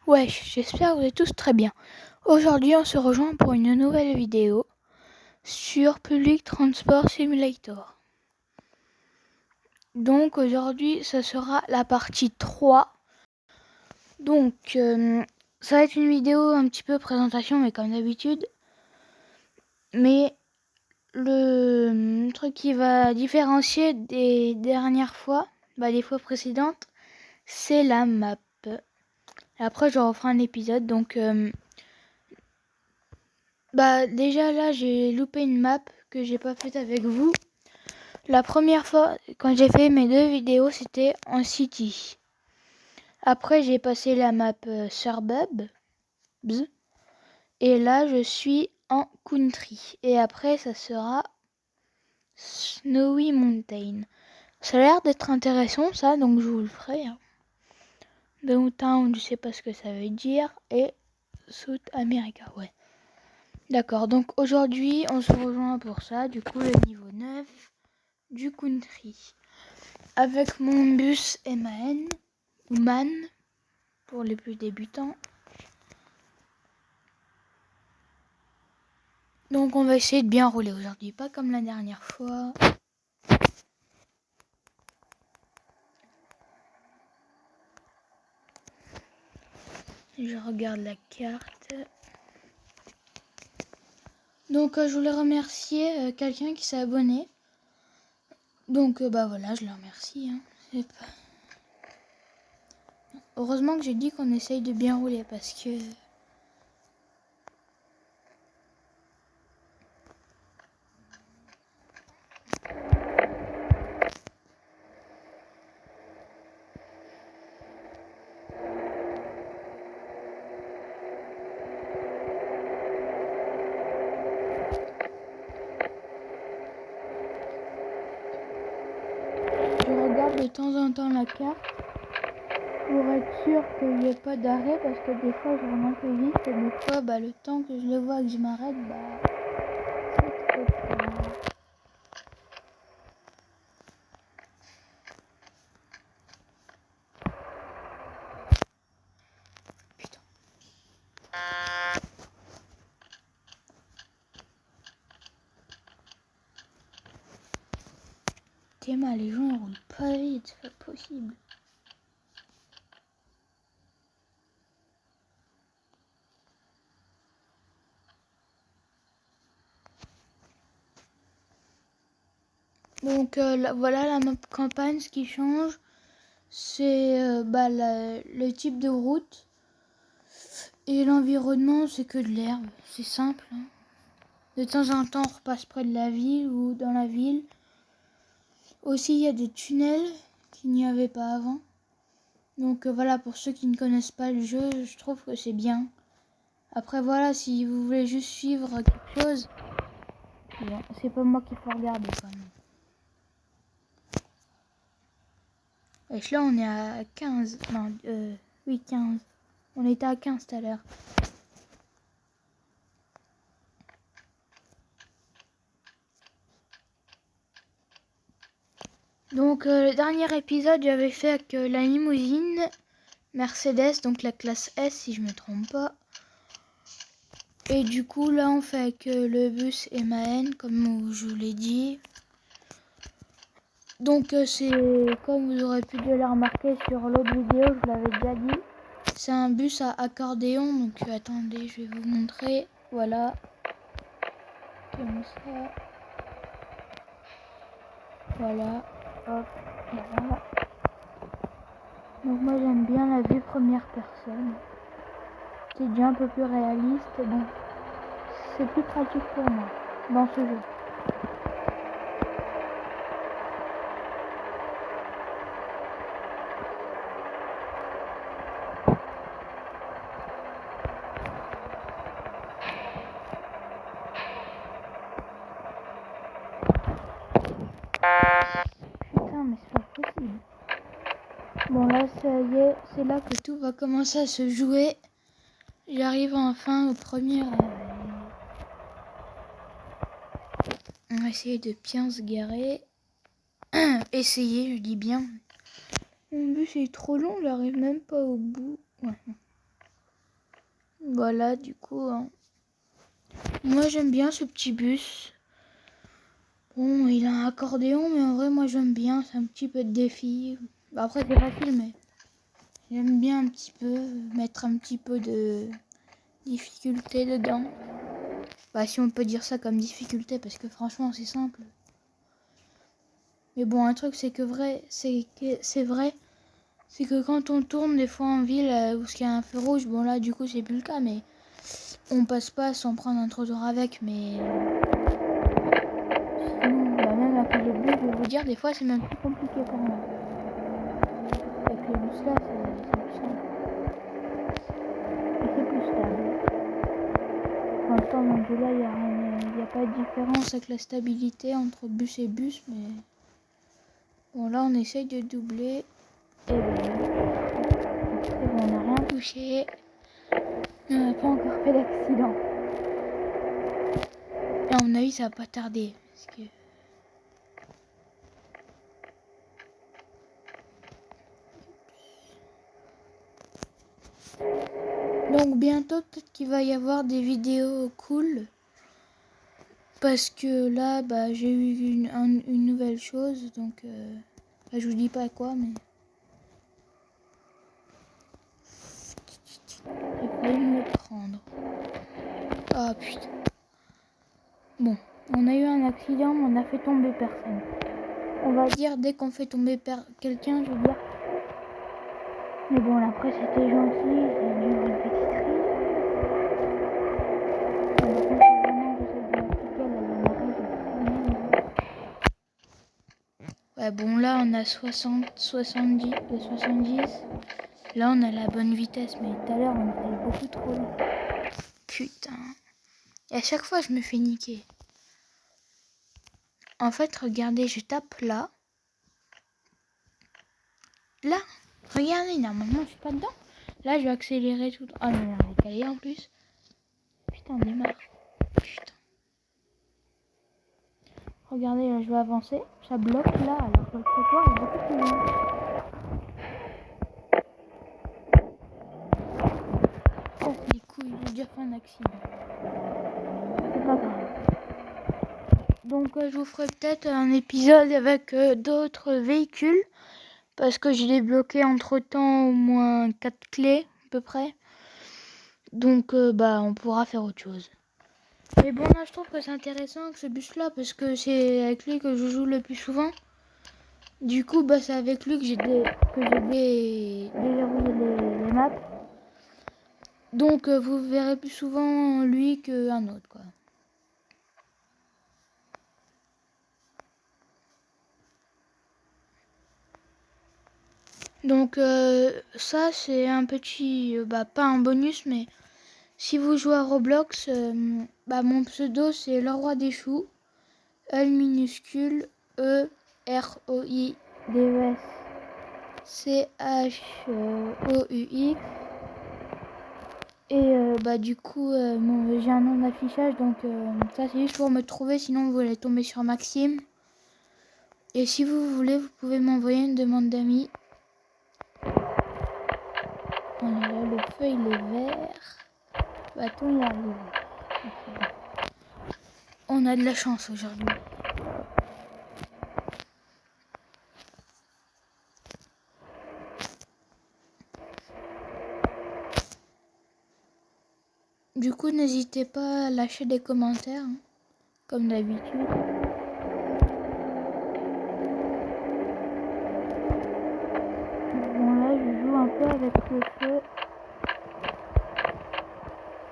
Wesh, j'espère que vous êtes tous très bien. Aujourd'hui, on se rejoint pour une nouvelle vidéo sur Public Transport Simulator. Donc aujourd'hui, ça sera la partie 3. Donc, ça va être une vidéo un petit peu présentation, mais comme d'habitude. Mais le truc qui va différencier des dernières fois, des fois précédentes, c'est la map. Et après, je referai un épisode, donc... déjà là j'ai loupé une map que j'ai pas faite avec vous. La première fois quand j'ai fait mes deux vidéos c'était en city. Après j'ai passé la map Suburb. Et là je suis en country. Et après ça sera Snowy Mountain. Ça a l'air d'être intéressant ça, donc je vous le ferai. Downtown, je sais pas ce que ça veut dire. Et South America, ouais. D'accord, donc aujourd'hui on se rejoint pour ça, du coup le niveau 9 du country. Avec mon bus MAN, ou MAN, pour les plus débutants. Donc on va essayer de bien rouler aujourd'hui, pas comme la dernière fois. Je regarde la carte. Donc je voulais remercier quelqu'un qui s'est abonné. Donc voilà, je le remercie. Heureusement que j'ai dit qu'on essaye de bien rouler parce que... Je regarde de temps en temps la carte pour être sûr qu'il n'y ait pas d'arrêt parce que des fois je roule un peu vite et des fois le temps que je le vois que je m'arrête c'est trop long. Putain. Théma, les gens ils roulent pas vite, c'est pas possible. Donc voilà la map campagne, ce qui change, c'est le type de route et l'environnement, c'est que de l'herbe, c'est simple. De temps en temps, on repasse près de la ville ou dans la ville. Aussi, il y a des tunnels qu'il n'y avait pas avant. Donc voilà, pour ceux qui ne connaissent pas le jeu, je trouve que c'est bien. Après voilà, si vous voulez juste suivre quelque chose, bon, c'est pas moi qu'il faut regarder quand même. Et là on est à 15, non, oui 15. On était à 15 tout à l'heure. Donc le dernier épisode j'avais fait avec la limousine Mercedes, donc la classe S si je me trompe pas. Et du coup là on fait avec le bus MAN comme je vous l'ai dit. Donc c'est comme vous aurez pu déjà le remarquer sur l'autre vidéo, je l'avais déjà dit. C'est un bus à accordéon, donc attendez, je vais vous montrer. Voilà. Comme ça. Voilà. Hop. Voilà. Donc moi j'aime bien la vue première personne. C'est déjà un peu plus réaliste. Bon, c'est plus pratique pour moi dans ce jeu. Putain, mais c'est pas possible. Bon là ça y est, c'est là que tout va commencer à se jouer. J'arrive enfin au premier. On va essayer de bien se garer. Essayer, je dis bien. Mon bus est trop long, j'arrive même pas au bout. Ouais. Voilà, du coup, hein. Moi j'aime bien ce petit bus. Bon, il a un accordéon, mais en vrai, moi j'aime bien. C'est un petit peu de défi. Après, c'est facile, mais j'aime bien un petit peu mettre un petit peu de difficulté dedans. Bah, si on peut dire ça comme difficulté, parce que franchement, c'est simple. Mais bon, un truc, c'est vrai, c'est que quand on tourne des fois en ville où il y a un feu rouge, bon là, du coup, c'est plus le cas, mais on passe pas sans prendre un trottoir avec, mais sinon, bah, même avec le bus, je vais vous dire, des fois, c'est même plus compliqué pour moi. Avec le bus là, c'est plus simple. Et c'est plus stable. Pour l'instant, dans ce jeu-là, il n'y a pas de différence avec la stabilité entre bus et bus, mais bon, là, on essaye de doubler. Et bon, c'est bon, on n'a rien touché. On n'a pas encore fait d'accident. Et à mon avis, ça va pas tarder. Parce que... Donc bientôt, peut-être qu'il va y avoir des vidéos cool. Parce que là, bah, j'ai eu une nouvelle chose. Donc, bah, je vous dis pas quoi, mais... J'ai failli me le prendre. Ah putain. Bon, on a eu un accident, mais on a fait tomber personne. On va dire, dès qu'on fait tomber quelqu'un, je veux dire... Mais bon, après, c'était gentil, j'ai dû une petite rire. Ouais, bon, là, on a 60, 70, 70. Là, on a la bonne vitesse, mais tout à l'heure, on était beaucoup trop lent. Putain. Et à chaque fois, je me fais niquer. En fait, regardez, je tape là. Là, regardez, normalement, je suis pas dedans. Là, je vais accélérer tout. Oh non, on est calé en plus. Putain, démarre. Putain. Regardez, là, je vais avancer. Ça bloque là, alors que le trottoir est beaucoup plus loin. Oh, les couilles, j'ai déjà fait un accident. C'est pas grave. Donc, je vous ferai peut-être un épisode avec d'autres véhicules. Parce que j'ai débloqué entre-temps au moins 4 clés, à peu près. Donc, bah, on pourra faire autre chose. Mais bon, là, je trouve que c'est intéressant avec ce bus-là. Parce que c'est avec lui que je joue le plus souvent. Du coup, bah, c'est avec lui que j'ai déverrouillé les maps. Donc, vous verrez plus souvent lui qu'un autre, quoi. Donc, ça, c'est un petit... bah, pas un bonus, mais... Si vous jouez à Roblox, bah, mon pseudo, c'est le roi des choux. L minuscule E R O I D E S C H O U X. Et bah du coup j'ai un nom d'affichage, donc ça c'est juste pour me trouver, sinon vous allez tomber sur Maxime. Et si vous voulez, vous pouvez m'envoyer une demande d'amis. Voilà, le feu il est vert. Bâton il arrive. On a de la chance aujourd'hui. Du coup, n'hésitez pas à lâcher des commentaires, hein, comme d'habitude. Bon, là, je joue un peu avec le feu.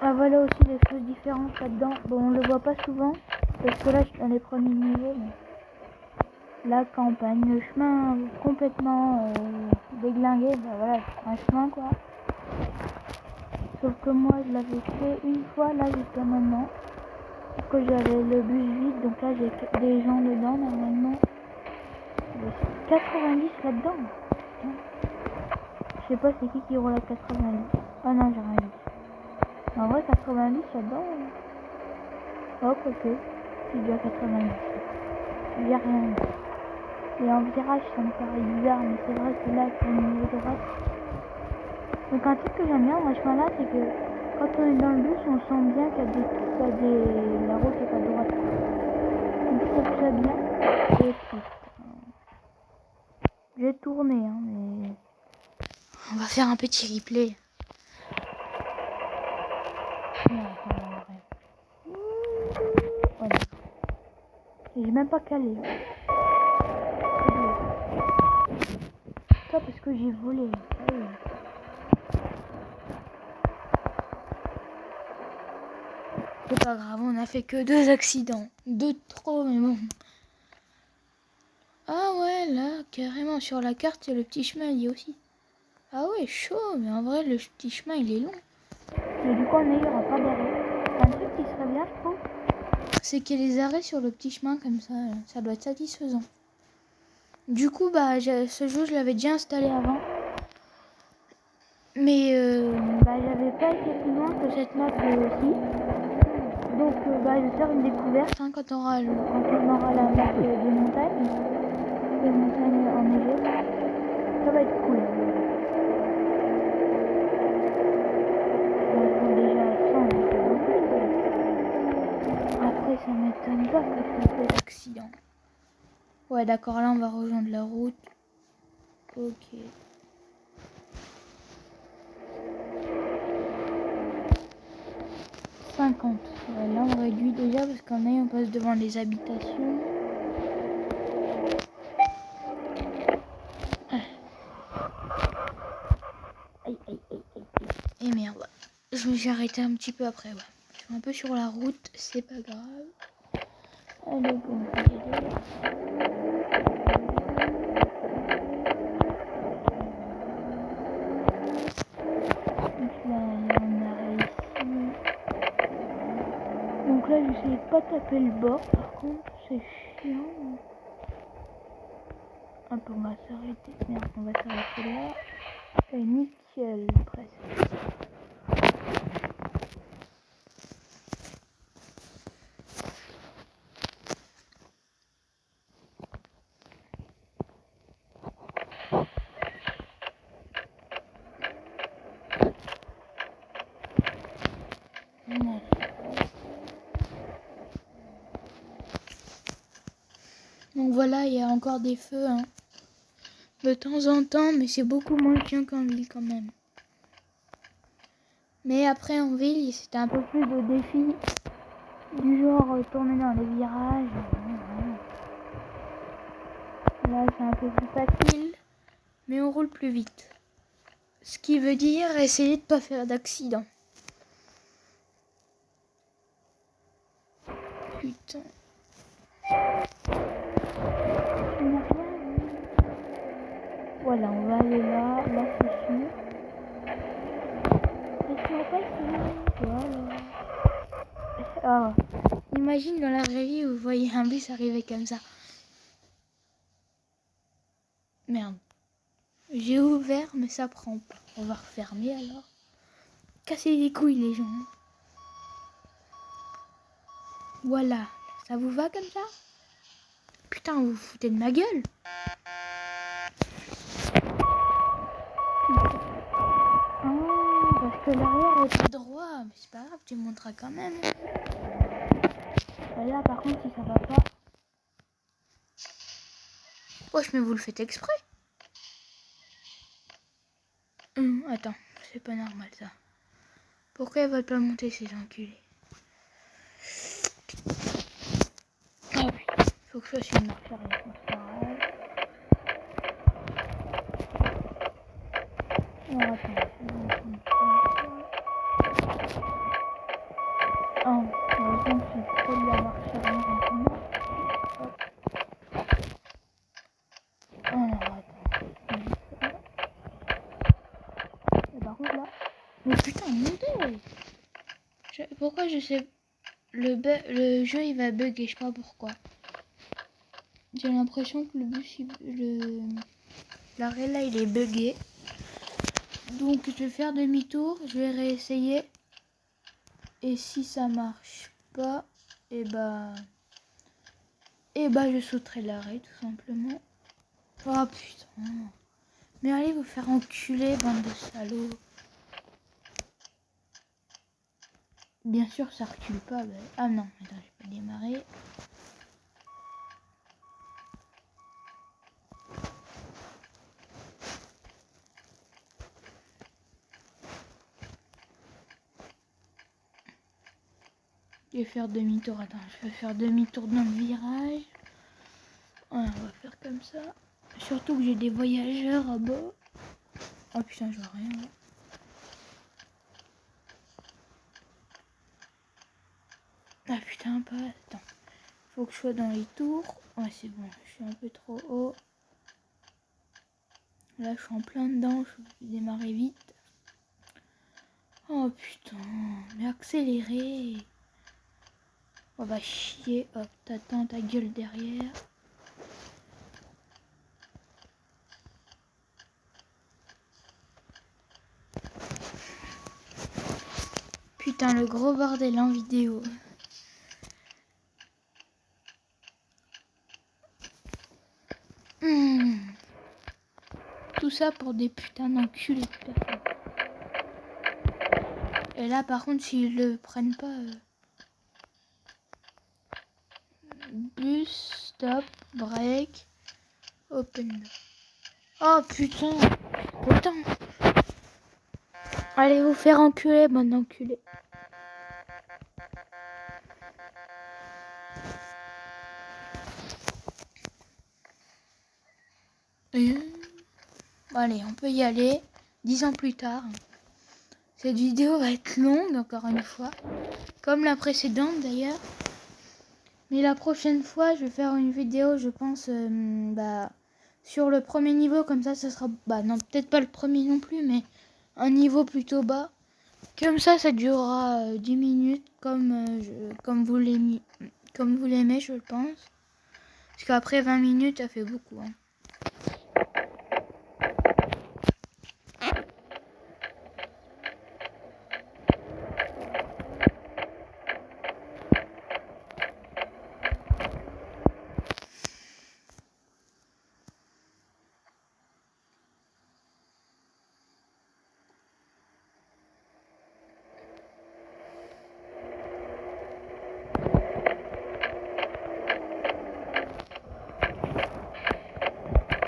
Ah, voilà aussi des choses différentes là-dedans. Bon, on le voit pas souvent, parce que là, je suis dans les premiers niveaux. Mais... la campagne, le chemin complètement déglingué, bah voilà, c'est un chemin, quoi. Sauf que moi, je l'avais fait une fois, là, jusqu'à maintenant. Parce que j'avais le bus vide, donc là, j'ai des gens dedans, normalement. 90 là-dedans. Je sais pas c'est qui roule à 90. Ah non, j'ai rien dit. En vrai, 90 là-dedans. Oh, quoique. C'est déjà 90. J'ai rien dit. Et en virage, ça me paraît bizarre, mais c'est vrai que là, c'est au niveau droite. Donc un truc que j'aime bien dans ce chemin-là, c'est que Quand on est dans le bus, on sent bien qu'il y a la route est à droite. On trouve ça bien. Et putain. J'ai tourné, hein, mais... On va faire un petit replay. Ouais, j'ai même pas calé. Ça parce que j'ai volé. C'est pas grave, on a fait que 2 accidents. 2 de trop, mais bon. Ah ouais, là, carrément, sur la carte, il y a le petit chemin, il y a aussi. Ah ouais, chaud, mais en vrai, le petit chemin, il est long. Mais du coup, il n'y aura pas d'arrêt. Un truc qui serait bien, je trouve, c'est qu'il y ait des arrêts sur le petit chemin, comme ça doit être satisfaisant. Du coup, bah, ce jeu, je l'avais déjà installé avant. Mais, j'avais pas été plus loin que cette map aussi. Donc, je vais faire une découverte hein, quand on aura la map des montagnes enneigées. Ça va être cool. Déjà à 100, donc après, ça m'étonne pas que je fasse des accidents. Ouais, d'accord, là, on va rejoindre la route. Ok. Ouais, là, on réduit déjà parce qu'on on passe devant les habitations. Aïe, aïe, aïe, aïe. Et merde. Je me suis arrêté un petit peu après. Ouais. Je suis un peu sur la route, c'est pas grave. Allez, bon, donc là, j'essaie de pas taper le bord. Par contre, c'est chiant. Un peu, on va s'arrêter. Merde, on va s'arrêter là. Et nickel, presque. Donc voilà, il y a encore des feux hein, de temps en temps, mais c'est beaucoup moins chiant qu'en ville quand même. Mais après en ville, c'était un peu plus de défis, du genre tourner dans les virages. Là c'est un peu plus facile, mais on roule plus vite. Ce qui veut dire essayer de pas faire d'accident. Putain. Voilà, on va aller là c'est sûr. Voilà. Oh. Imagine dans la vraie vie, vous voyez un bus arriver comme ça. Merde. J'ai ouvert, mais ça prend pas. On va refermer alors. Casser les couilles les gens. Voilà. Ça vous va comme ça? Putain, vous vous foutez de ma gueule. Oh, parce que l'arrière est pas droit. Mais c'est pas grave, tu me montreras quand même. Là, par contre, si ça va pas... Wesh, mais vous le faites exprès. Attends, c'est pas normal ça. Pourquoi ils veulent pas monter ces enculés? Ah oui, faut que je fasse une marche arrière. Alors attends, heureusement que c'est trop de la marche arrière maintenant. Alors attends. Et par contre là. Mais putain, montez! Pourquoi je sais. Le jeu il va bugger, je sais pas pourquoi. J'ai l'impression que le bus l'arrêt là il est buggé. Donc je vais faire demi-tour, je vais réessayer. Et si ça marche pas, et bah je sauterai l'arrêt tout simplement. Oh putain. Mais allez vous faire enculer, bande de salauds. Bien sûr, ça recule pas. Ah non, attends, j'ai pas démarré. Je vais faire demi-tour. Attends, je vais faire demi-tour dans le virage. Ouais, on va faire comme ça. Surtout que j'ai des voyageurs à bas. Oh putain, je vois rien. Ah putain, pas. Attends. Faut que je sois dans les tours. Ouais, c'est bon. Je suis un peu trop haut. Là, je suis en plein dedans. Je vais démarrer vite. Oh putain. Mais accélérer. On va chier. Hop, t'attends ta gueule derrière. Putain, le gros bordel en vidéo. Tout ça pour des putains d'enculés de personnes. Et là, par contre, s'ils le prennent pas... Bus, stop, break, open. Oh putain, autant. Allez vous faire enculer, bon enculé. Allez, on peut y aller. 10 ans plus tard. Cette vidéo va être longue, encore une fois. Comme la précédente, d'ailleurs. Mais la prochaine fois, je vais faire une vidéo, je pense, sur le premier niveau. Comme ça sera... non, peut-être pas le premier non plus, mais un niveau plutôt bas. Comme ça durera 10 minutes, comme vous l'aimez, je pense. Parce qu'après 20 minutes, ça fait beaucoup. Hein.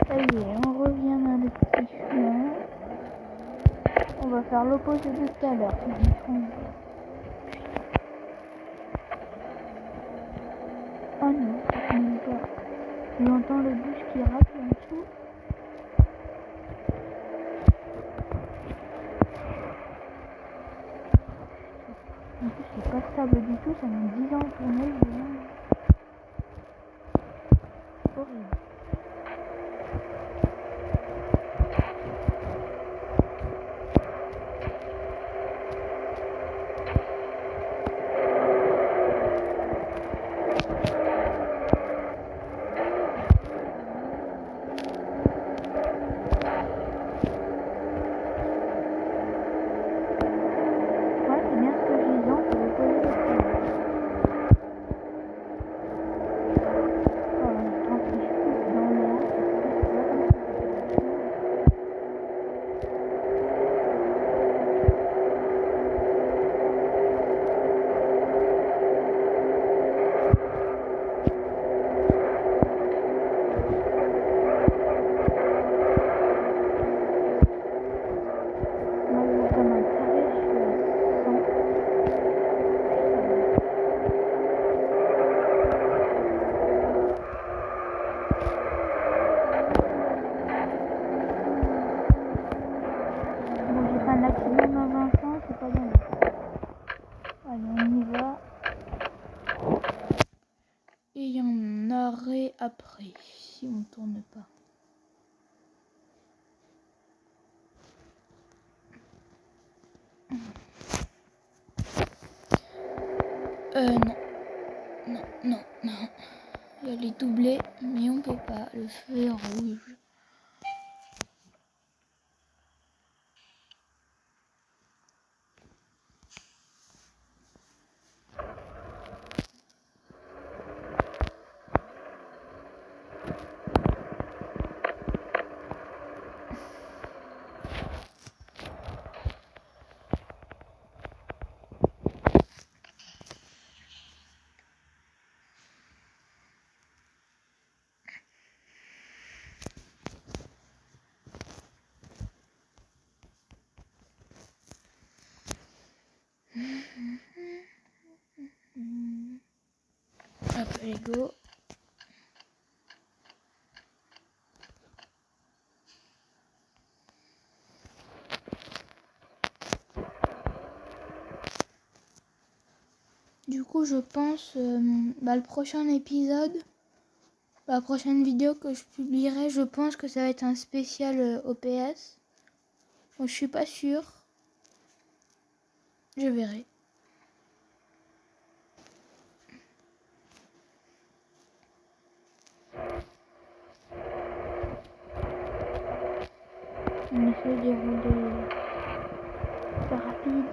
Ça y est, on revient dans le petit chemin. On va faire l'opposé de tout à l'heure. Oh non, ça ne pas. J'entends le bus qui rappe en dessous. En plus, c'est pas stable du tout, ça met 10 ans pour tourner. C'est horrible. Après, si on tourne pas. Non. Il y a les doublés, mais on peut pas. Le feu est rouge. Hop, Lego. Du coup, je pense le prochain épisode, la prochaine vidéo que je publierai, je pense que ça va être un spécial OPS. Bon, je suis pas sûre. Je verrai. On essaie de rouler rapide.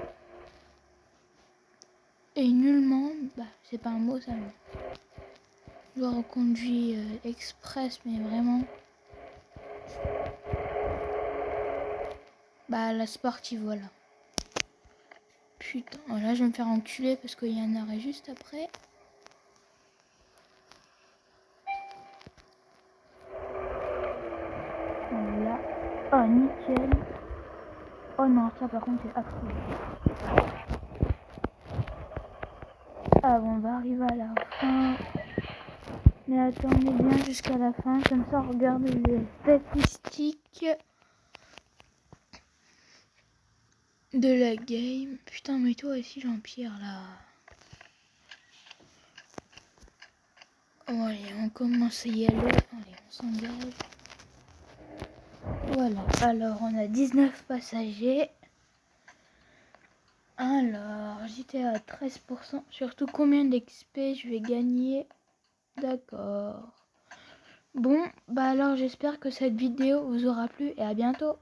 Et nullement, c'est pas un mot ça. Je reconduis express, mais vraiment. La sportive, voilà. Putain, là je vais me faire enculer parce qu'il y a un arrêt juste après. Voilà. Oh, nickel. Oh non, ça par contre c'est affreux. Ah bon, on va arriver à la fin. Mais attendez bien jusqu'à la fin, comme ça on regarde les statistiques de la game. Putain, mais toi aussi j'empire là. Oh, allez, on commence à y aller. Allez, on s'engage. Voilà, alors on a 19 passagers. Alors, j'étais à 13%. Surtout combien d'XP je vais gagner. D'accord. Bon, alors j'espère que cette vidéo vous aura plu et à bientôt.